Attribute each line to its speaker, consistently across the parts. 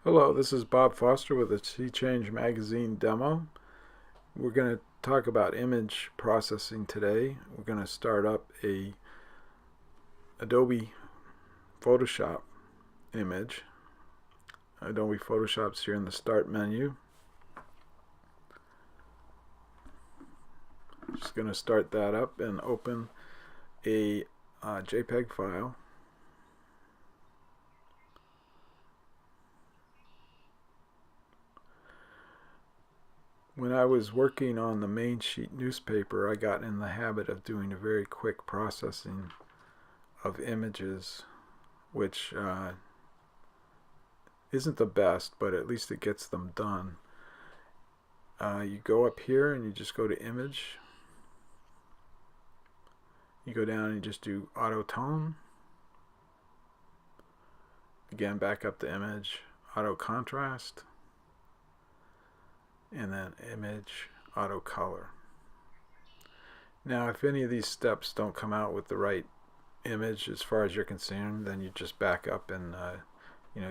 Speaker 1: Hello, this is Bob Foster with a SeaChange magazine demo. We're going to talk about image processing today. We're going to start up a Adobe Photoshop image. Adobe Photoshop's here in the Start menu. Just going to start that up and open a JPEG file. When I was working on the main sheet newspaper, I got in the habit of doing a very quick processing of images, which isn't the best, but at least it gets them done. You go up here and you just go to Image. You go down and you just do Auto Tone. Again, back up to Image, Auto Contrast, and then Image Auto Color. Now, if any of these steps don't come out with the right image as far as you're concerned, then you just back up and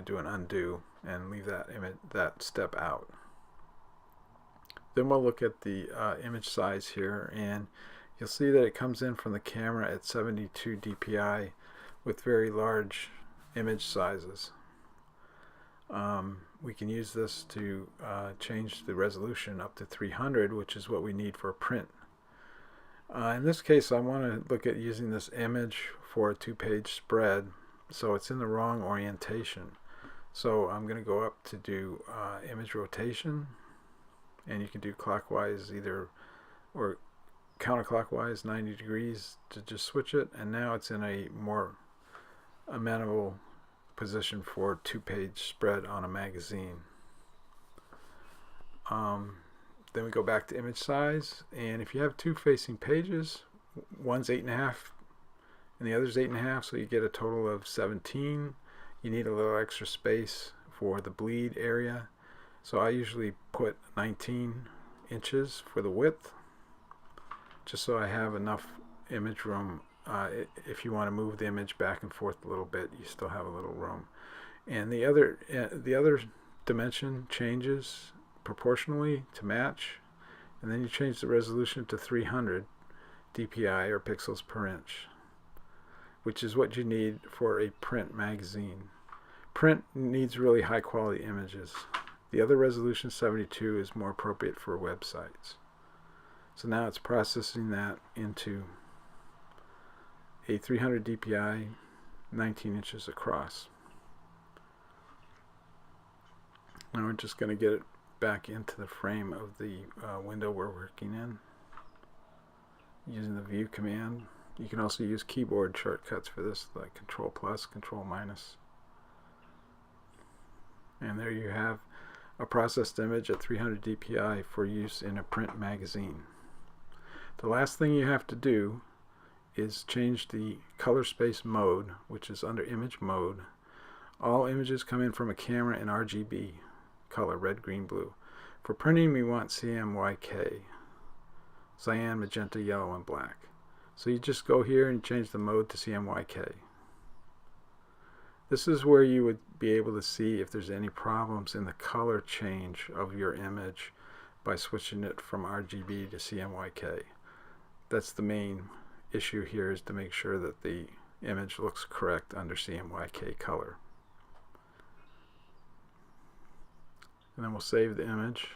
Speaker 1: do an undo and leave that step out. Then we'll look at the image size here, and you'll see that it comes in from the camera at 72 dpi with very large image sizes. We can use this to change the resolution up to 300, which is what we need for a print. In this case, I want to look at using this image for a two-page spread, so it's in the wrong orientation. So I'm going to go up to do image rotation, and you can do clockwise or counterclockwise 90 degrees to just switch it, and now it's in a more amenable position for two-page spread on a magazine. Then we go back to image size, and if you have two facing pages, one's 8.5 and the other's 8.5, so you get a total of 17. You need a little extra space for the bleed area, so I usually put 19 inches for the width, just so I have enough image room. If you want to move the image back and forth a little bit, you still have a little room. And the other dimension changes proportionally to match, and then you change the resolution to 300 dpi or pixels per inch, which is what you need for a print magazine. Print needs really high quality images. The other resolution, 72, is more appropriate for websites. So now it's processing that into a 300 dpi, 19 inches across. Now we're just going to get it back into the frame of the window we're working in using the View command. You can also use keyboard shortcuts for this, like Control+, Control-. And there you have a processed image at 300 dpi for use in a print magazine. The last thing you have to do is change the color space mode, which is under image mode. All images come in from a camera in RGB color, red, green, blue. For printing, we want CMYK, cyan, magenta, yellow, and black. So you just go here and change the mode to CMYK. This is where you would be able to see if there's any problems in the color change of your image by switching it from RGB to CMYK. That's the main issue here, is to make sure that the image looks correct under CMYK color. And then we'll save the image.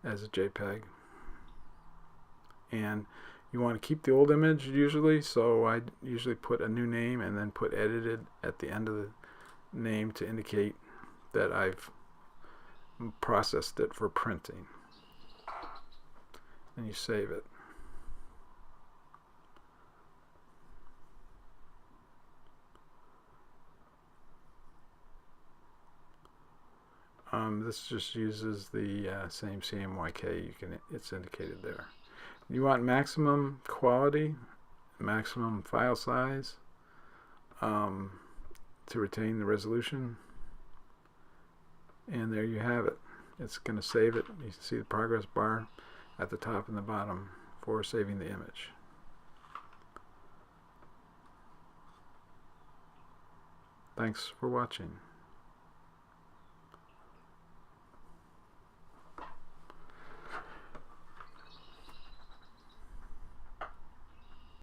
Speaker 1: As a JPEG. And you want to keep the old image usually, so I usually put a new name and then put edited at the end of the name to indicate that I've processed it for printing. And you save it. This just uses the same CMYK. It's indicated there. You want maximum quality, maximum file size to retain the resolution. And there you have it. It's going to save it. You can see the progress bar at the top and the bottom for saving the image. Thanks for watching.